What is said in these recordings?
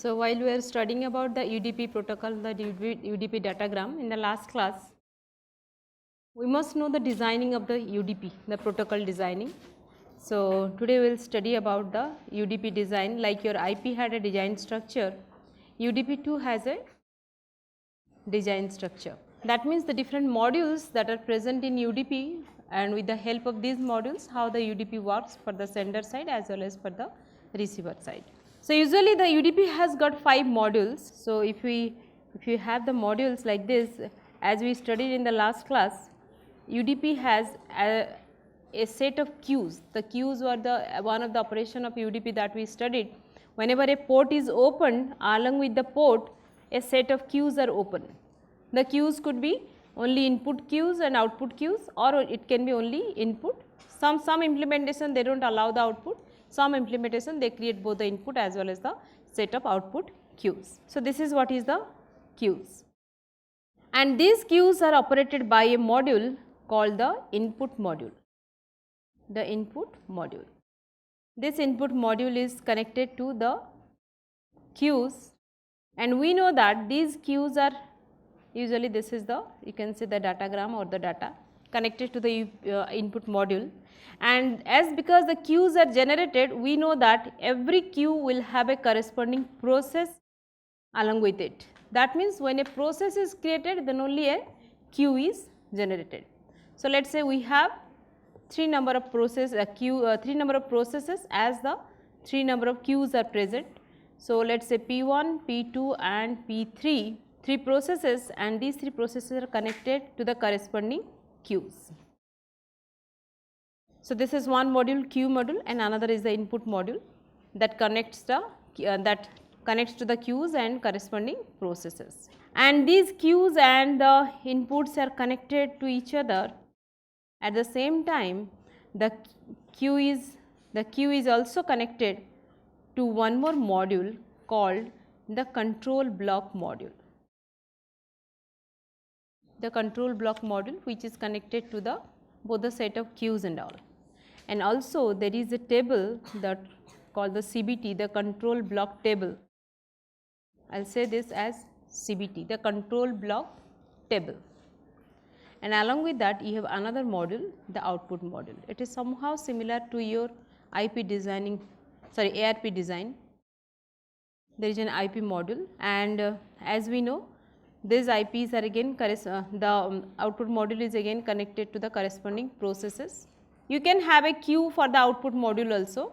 So, while we are studying about the UDP protocol, the UDP datagram in the last class, we must know the designing of the UDP, the protocol designing. So, today we will study about the UDP design. Like your IP had a design structure, UDP too has a design structure. That means the different modules that are present in UDP, and with the help of these modules how the UDP works for the sender side as well as for the receiver side. So, usually the UDP has got 5 modules. So, if you have the modules like this, as we studied in the last class, UDP has a set of queues. The queues were the one of the operation of UDP that we studied. Whenever a port is opened, along with the port a set of queues are open. The queues could be only input queues and output queues, or it can be only input. Some implementation they do not allow the output, some implementation they create both the input as well as the set of output queues. So, this is what is the queues, and these queues are operated by a module called the input module. The input module. This input module is connected to the queues, and we know that these queues are usually, this is the, you can see the datagram or the data connected to the input module, and as because the queues are generated, we know that every queue will have a corresponding process along with it. That means when a process is created, then only a queue is generated. So, let us say we have 3 number of process 3 number of processes as the 3 number of queues are present. So, let us say P1, P2 and P3, 3 processes, and these 3 processes are connected to the corresponding queues. So, this is one module, queue module, and another is the input module that connects the to the queues and corresponding processes. And these queues and the inputs are connected to each other. At the same time, the queue is also connected to one more module called the control block module. The control block module, which is connected to the both the set of queues and all. And also there is a table that called the CBT, the control block table. I will say this as CBT, the control block table. And along with that you have another module, the output module. It is somehow similar to your IP designing, sorry, ARP design. There is an IP module, and as we know, these IPs are again the output module is again connected to the corresponding processes. You can have a queue for the output module also.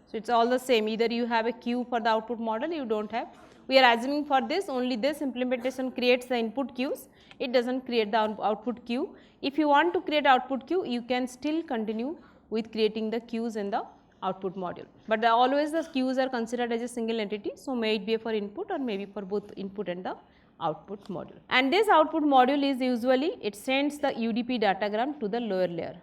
So, it is all the same, either you have a queue for the output model, you do not have. We are assuming for this only this implementation creates the input queues, it does not create the output queue. If you want to create output queue, you can still continue with creating the queues in the output module, but always the queues are considered as a single entity. So, may it be for input or maybe for both input and the output module. And this output module is usually, it sends the UDP datagram to the lower layer,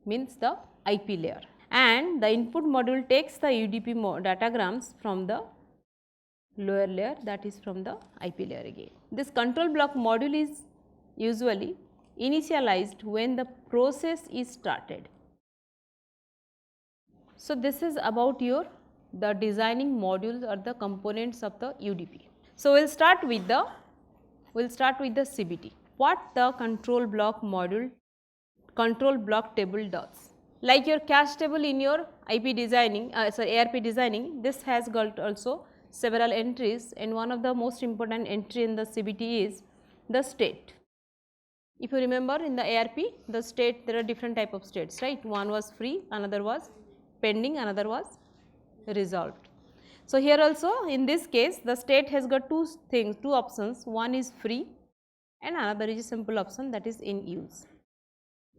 means the IP layer, and the input module takes the UDP datagrams from the lower layer, that is from the IP layer again. This control block module is usually initialized when the process is started. So, this is about the designing modules or the components of the UDP. So, we will start with the CBT. What the control block module, control block table does. Like your cache table in your IP designing, ARP designing, this has got also several entries, and one of the most important entry in the CBT is the state. If you remember in the ARP, the state, there are different type of states, right? One was free, another was pending, another was resolved. So, here also in this case the state has got two options, one is free and another is a simple option, that is in use.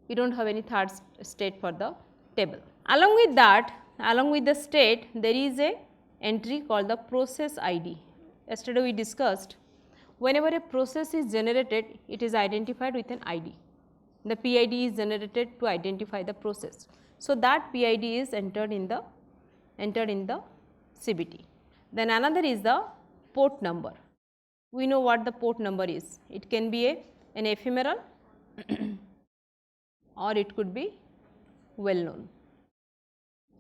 We do not have any third state for the table. Along with that, along with the state, there is a entry called the process ID. Yesterday we discussed, whenever a process is generated, it is identified with an ID. The PID is generated to identify the process. So, that PID is entered in the CBT. Then another is the port number. We know what the port number is. It can be an ephemeral or it could be well known.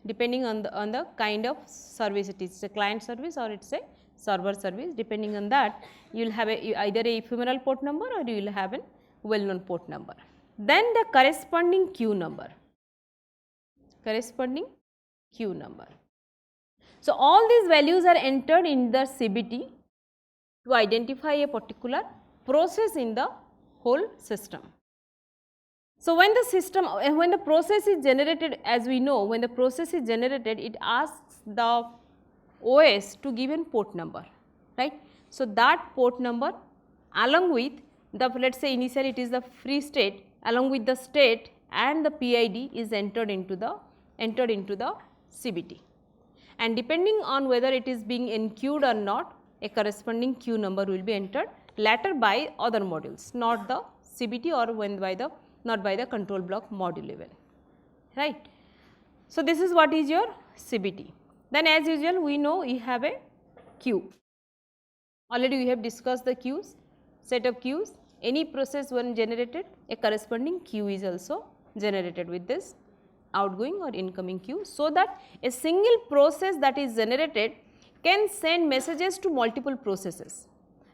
depending on the kind of service it is. It's a client service or it's a server service. Depending on that, you will have either a ephemeral port number or you will have a well known port number. Then the corresponding queue number. So, all these values are entered in the CBT to identify a particular process in the whole system. So, when the process is generated, as we know, when the process is generated, it asks the OS to give a port number, right. So, that port number along with the, let us say initially it is the free state, along with the state and the PID is entered into the CBT, and depending on whether it is being enqueued or not, a corresponding queue number will be entered later by other modules, not the CBT or when by the not by the control block module level, right. So, this is what is your CBT. Then as usual we know we have a queue. Already we have discussed the queues, set of queues. Any process when generated, a corresponding queue is also generated with this outgoing or incoming queue, so that a single process that is generated can send messages to multiple processes,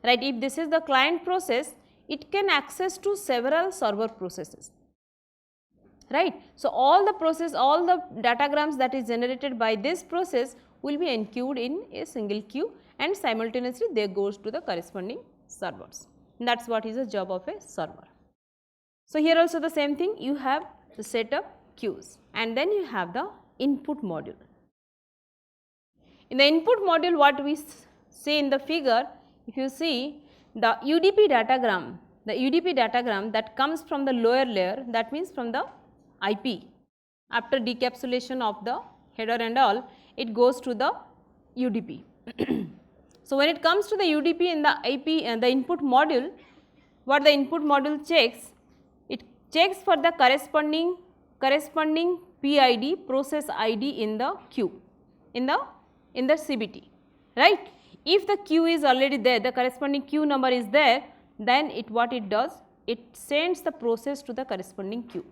right. If this is the client process, it can access to several server processes, right. So, all the datagrams that is generated by this process will be enqueued in a single queue and simultaneously they goes to the corresponding servers. That is what is the job of a server. So, here also the same thing, you have the set of queues and then you have the input module. In the input module, what we see in the figure, if you see the UDP datagram that comes from the lower layer, that means from the IP, after decapsulation of the header and all, it goes to the UDP. So, when it comes to the UDP in the IP and the input module, what the input module checks, it checks for the corresponding PID, process ID in the queue, in the CBT, right. If the queue is already there, the corresponding queue number is there, then what it does, it sends the process to the corresponding queue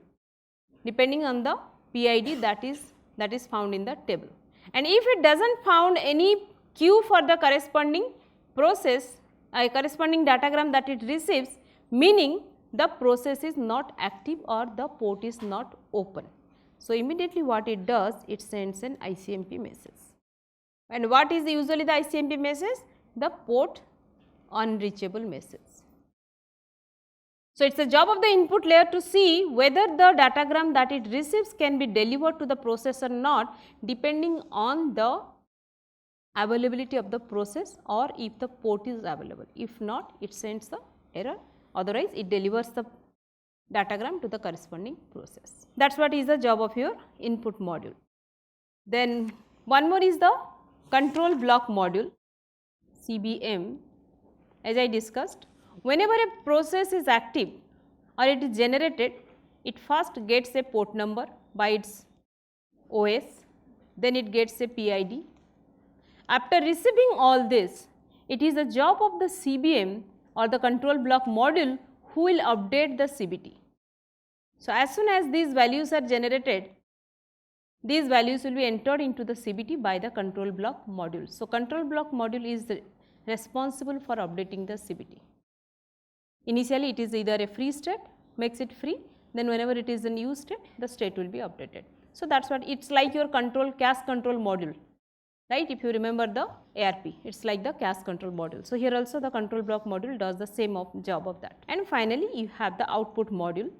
depending on the PID that is found in the table. And if it does not found any queue for the corresponding process, corresponding datagram that it receives, meaning the process is not active or the port is not open. So, immediately what it does, it sends an ICMP message. And what is usually the ICMP message? The port unreachable message. So, it is the job of the input layer to see whether the datagram that it receives can be delivered to the process or not, depending on the availability of the process or if the port is available. If not, it sends the error, otherwise it delivers the datagram to the corresponding process. That is what is the job of your input module. Then one more is the control block module, CBM. As I discussed, whenever a process is active or it is generated, it first gets a port number by its OS, then it gets a PID. After receiving all this, it is the job of the CBM or the control block module who will update the CBT. So, as soon as these values are generated, these values will be entered into the CBT by the control block module. So, control block module is responsible for updating the CBT. Initially, it is either a free state, makes it free, then whenever it is in use state, the state will be updated. So, that is what it is like your cache control module, right. If you remember the ARP, it is like the cache control module. So, here also the control block module does the same job of that. And finally, you have the output module.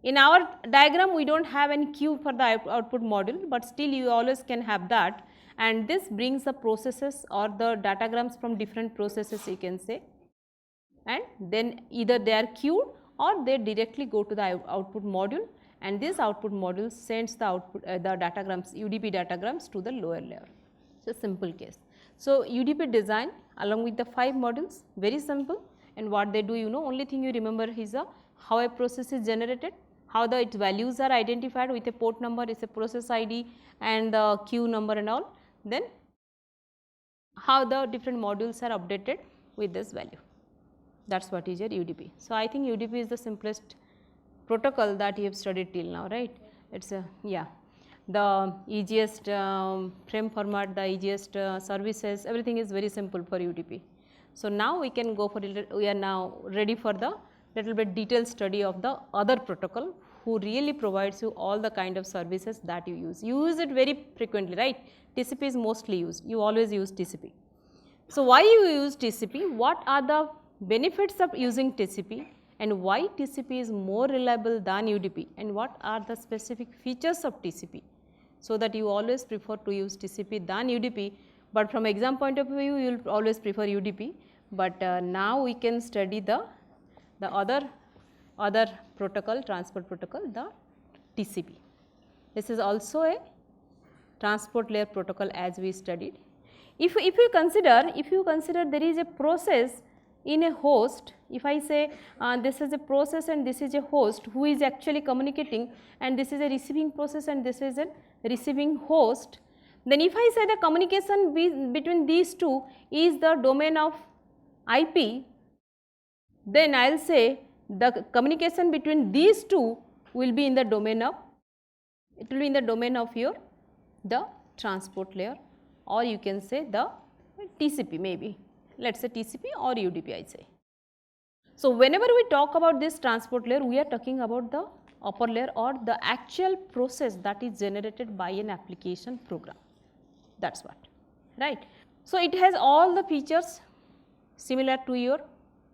In our diagram, we do not have any queue for the output module, but still you always can have that, and this brings the processes or the datagrams from different processes, you can say, and then either they are queued or they directly go to the output module, and this output module sends the output the datagrams, UDP datagrams to the lower layer. So, simple case. So, UDP design along with the 5 modules, very simple, and what they do, only thing you remember is how a process is generated, how its values are identified with a port number, is a process ID and the queue number and all, then how the different modules are updated with this value. That is what is your UDP. So, I think UDP is the simplest protocol that you have studied till now, right. It is a, yeah. the easiest frame format, the easiest services, everything is very simple for UDP. So, now we can go for we are now ready for the little bit detailed study of the other protocol who really provides you all the kind of services that you use. You use it very frequently, right? TCP is mostly used, you always use TCP. So, why you use TCP? What are the benefits of using TCP and why TCP is more reliable than UDP and what are the specific features of TCP? So, that you always prefer to use TCP than UDP, but from exam point of view you will always prefer UDP, but now we can study the other protocol, transport protocol, the TCP. This is also a transport layer protocol as we studied. If you consider there is a process in a host, if I say this is a process and this is a host who is actually communicating and this is a receiving process and this is a receiving host, then if I say the communication between these two is the domain of IP, then I will say the communication between these two will be in the domain of, it will be in the domain of the transport layer, or you can say the TCP maybe, let us say TCP or UDP I say. So, whenever we talk about this transport layer, we are talking about the upper layer or the actual process that is generated by an application program, that is what, right. So, it has all the features similar to your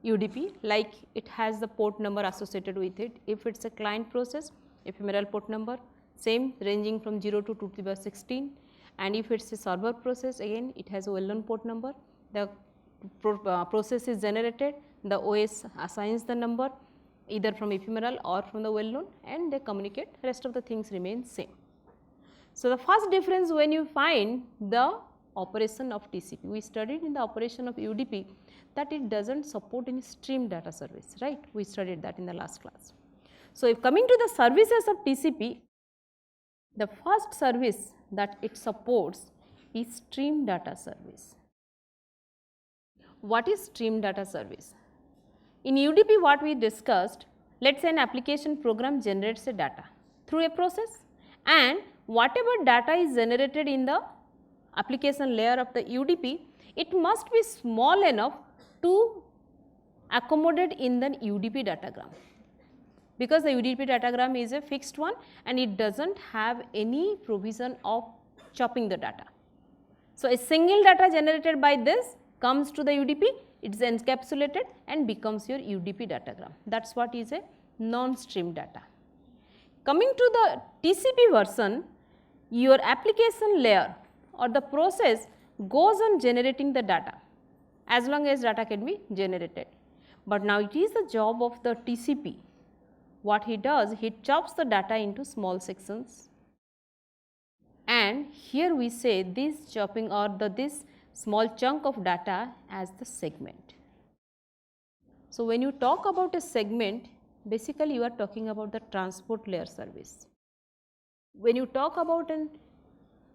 UDP, like it has the port number associated with it. If it is a client process, ephemeral port number, same ranging from 0 to 2 to the power 16, and if it is a server process, again it has a well known port number. The process is generated, the OS assigns the number either from ephemeral or from the well known, and they communicate, rest of the things remain same. So, the first difference when you find the operation of TCP, we studied in the operation of UDP that it does not support any stream data service, right, we studied that in the last class. So, if coming to the services of TCP, the first service that it supports is stream data service. What is stream data service? In UDP what we discussed, let us say an application program generates a data through a process, and whatever data is generated in the application layer of the UDP, it must be small enough to accommodate in the UDP datagram, because the UDP datagram is a fixed one and it does not have any provision of chopping the data. So, a single data generated by this comes to the UDP, it is encapsulated and becomes your UDP datagram, that is what is a non-stream data. Coming to the TCP version, your application layer or the process goes on generating the data as long as data can be generated. But now it is the job of the TCP, what he does, he chops the data into small sections, and here we say this chopping or this small chunk of data as the segment. So, when you talk about a segment, basically you are talking about the transport layer service. When you talk about a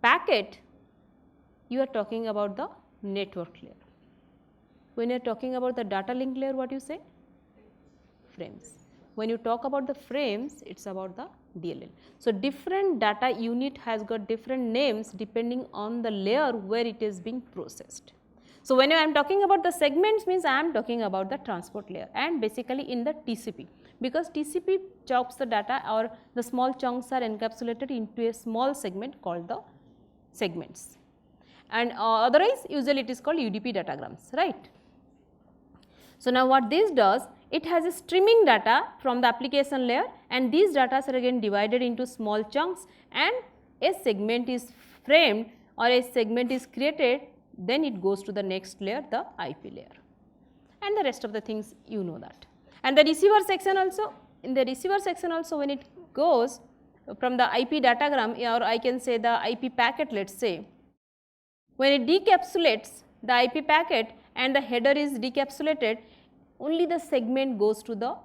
packet, you are talking about the network layer. When you are talking about the data link layer, what you say? Frames. When you talk about the frames, it is about the DLL. So, different data unit has got different names depending on the layer where it is being processed. So, when I am talking about the segments, means I am talking about the transport layer and basically in the TCP, because TCP chops the data or the small chunks are encapsulated into a small segment called the segments, and otherwise usually it is called UDP datagrams, right. So, now what this does, it has a streaming data from the application layer and these data are again divided into small chunks and a segment is framed or a segment is created, then it goes to the next layer, the IP layer, and the rest of the things you know that. And the receiver section also, in the receiver section also when it goes from the IP datagram, or I can say the IP packet, let us say, when it decapsulates the IP packet and the header is decapsulated, only the segment goes to the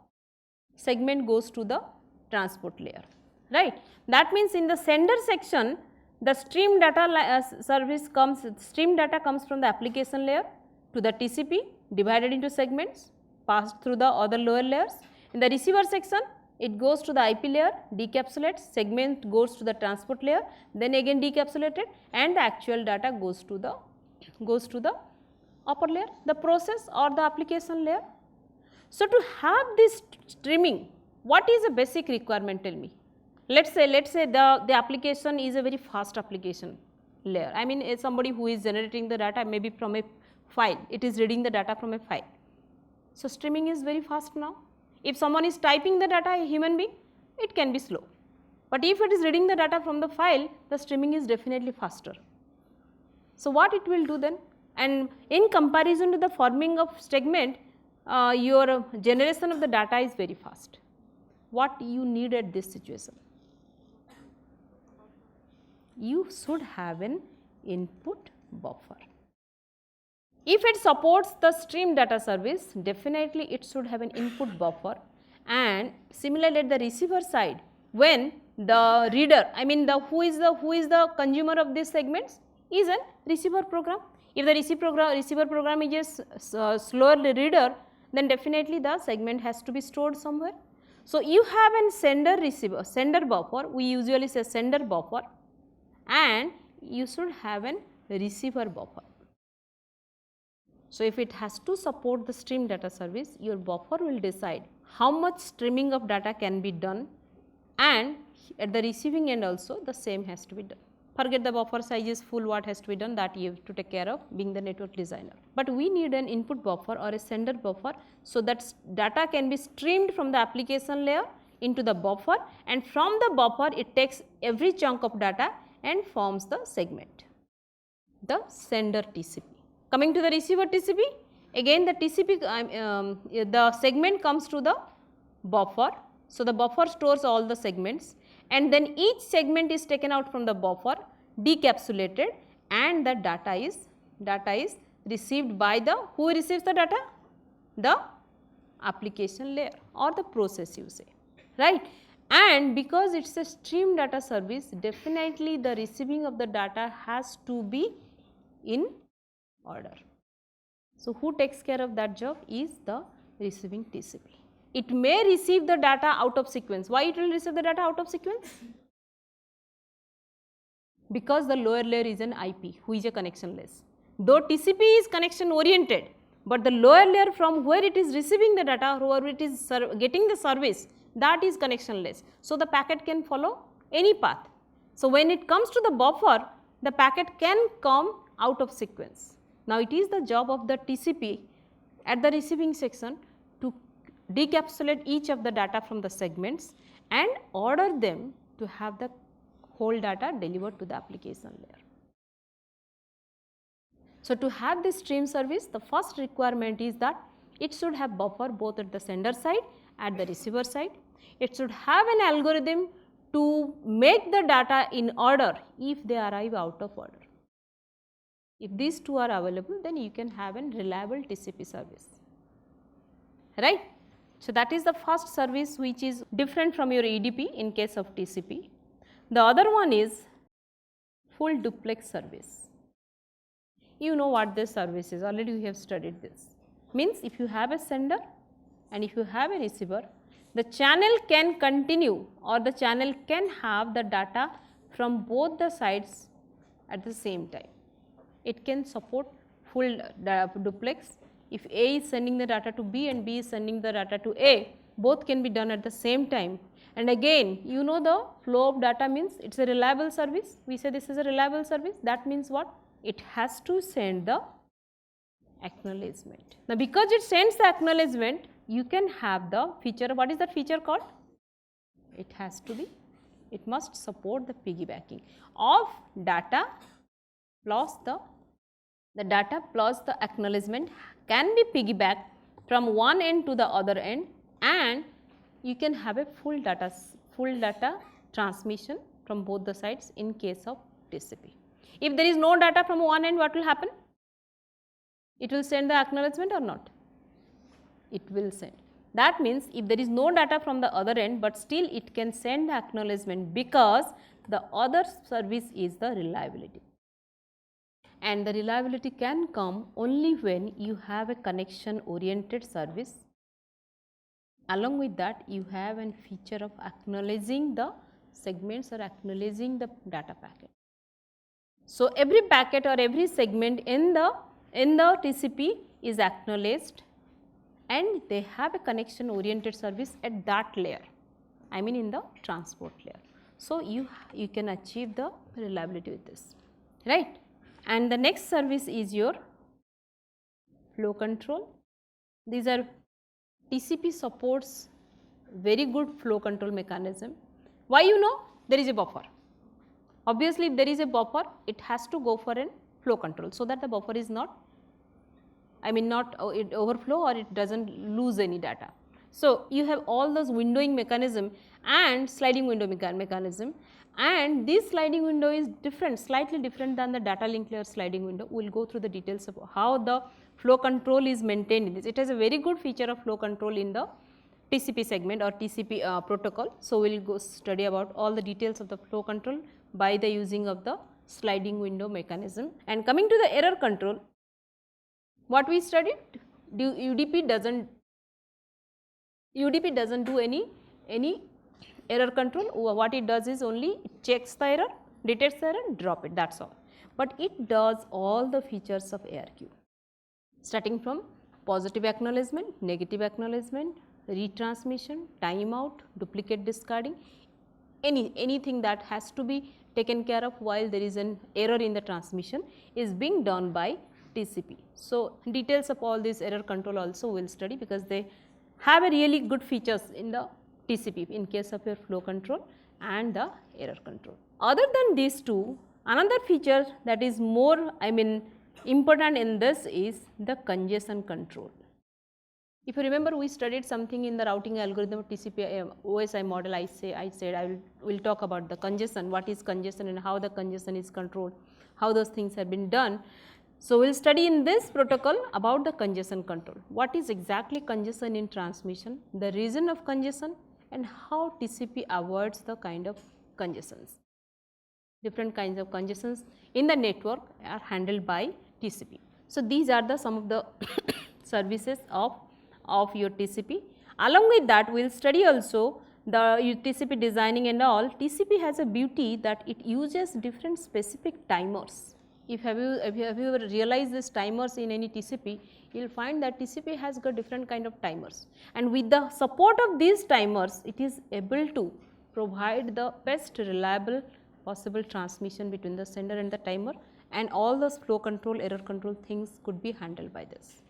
transport layer, right. That means in the sender section, the stream data service comes, stream data comes from the application layer to the TCP divided into segments, passed through the other lower layers. In the receiver section, it goes to the IP layer, decapsulates, segment goes to the transport layer, then again decapsulated, and the actual data goes to the upper layer, the process or the application layer. So, to have this streaming, what is a basic requirement, tell me? Let us say the application is a very fast application layer. I mean somebody who is generating the data maybe from a file, it is reading the data from a file. So, streaming is very fast now. If someone is typing the data, a human being, it can be slow. But if it is reading the data from the file, the streaming is definitely faster. So, what it will do then? And in comparison to the forming of segment, your generation of the data is very fast. What you need at this situation? You should have an input buffer. If it supports the stream data service, definitely it should have an input buffer, and similarly at the receiver side, when the reader, I mean who is the consumer of these segments is a receiver program. If the receiver program is a slower reader, then definitely the segment has to be stored somewhere. So, you have a sender buffer, we usually say sender buffer, and you should have a receiver buffer. So, if it has to support the stream data service, your buffer will decide how much streaming of data can be done, and at the receiving end also the same has to be done. Forget the buffer size is full, what has to be done, that you have to take care of being the network designer. But we need an input buffer or a sender buffer, so that data can be streamed from the application layer into the buffer, and from the buffer it takes every chunk of data and forms the segment, the sender TCP. Coming to the receiver TCP, again the TCP, the segment comes to the buffer. So, the buffer stores all the segments, and then each segment is taken out from the buffer, decapsulated, and the data is received by the, who receives the data? The application layer or the process, you say, right. And because it is a stream data service, definitely the receiving of the data has to be in order. So, who takes care of that job is the receiving TCP. It may receive the data out of sequence. Why it will receive the data out of sequence? Because the lower layer is an IP, who is a connectionless. Though TCP is connection oriented, but the lower layer from where it is receiving the data, where it is getting the service, that is connectionless. So, the packet can follow any path. So, when it comes to the buffer, the packet can come out of sequence. Now, it is the job of the TCP at the receiving section to decapsulate each of the data from the segments and order them to have the whole data delivered to the application layer. So, to have this stream service, the first requirement is that it should have buffer both at the sender side and the receiver side. It should have an algorithm to make the data in order if they arrive out of order. If these two are available, then you can have a reliable TCP service, right. So, that is the first service which is different from your UDP in case of TCP. The other one is full duplex service. You know what this service is, already we have studied this. Means if you have a sender and if you have a receiver, the channel can continue or the channel can have the data from both the sides at the same time. It can support full duplex. If A is sending the data to B and B is sending the data to A, both can be done at the same time. And again, you know the flow of data means it is a reliable service. We say this is a reliable service. That means what? It has to send the acknowledgement. Now, because it sends the acknowledgement, you can have the feature. What is that feature called? It has to be, it must support the piggybacking of data plus the data plus the acknowledgement can be piggybacked from one end to the other end, and you can have a full data transmission from both the sides in case of TCP. If there is no data from one end, what will happen? It will send the acknowledgement or not? It will send. That means if there is no data from the other end, but still it can send the acknowledgement because the other service is the reliability. And the reliability can come only when you have a connection oriented service Along with that, you have a feature of acknowledging the segments or acknowledging the data packet. So, every packet or every segment in the TCP is acknowledged, and they have a connection oriented service at that layer, I mean in the transport layer. So, you can achieve the reliability with this, right. And the next service is your flow control. These are TCP supports very good flow control mechanism. Why? You know, there is a buffer. Obviously, if there is a buffer, it has to go for a flow control, so that the buffer is not, I mean not it overflow or it does not lose any data. So, you have all those windowing mechanism and sliding window mechanism, and this sliding window is different, slightly different than the data link layer sliding window. We will go through the details of how the flow control is maintained in this. It has a very good feature of flow control in the TCP segment or TCP protocol. So, we will go study about all the details of the flow control by the using of the sliding window mechanism. And coming to the error control, what we studied, UDP does not do any error control. What it does is only it checks the error, detects the error, drop it, that is all. But it does all the features of ARQ, starting from positive acknowledgement, negative acknowledgement, retransmission, timeout, duplicate discarding, anything that has to be taken care of while there is an error in the transmission is being done by TCP. So, details of all this error control also we will study, because they have a really good features in the TCP in case of your flow control and the error control. Other than these two, another feature that is more, I mean important in this is the congestion control. If you remember, we studied something in the routing algorithm of TCP OSI model. I said I will talk about the congestion, what is congestion and how the congestion is controlled, how those things have been done. So, we will study in this protocol about the congestion control. What is exactly congestion in transmission, the reason of congestion, and how TCP avoids the kind of congestions. Different kinds of congestions in the network are handled by TCP. So, these are the some of the services of your TCP. Along with that, we will study also the TCP designing and all. TCP has a beauty that it uses different specific timers. Have you ever realized this timers in any TCP, you will find that TCP has got different kind of timers, and with the support of these timers, it is able to provide the best reliable possible transmission between the sender and the timer, and all those flow control, error control things could be handled by this.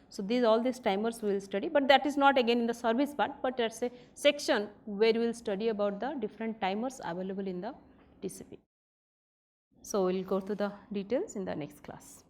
So, all these timers we will study, but that is not again in the service part, but that is a section where we will study about the different timers available in the TCP. So, we will go to the details in the next class.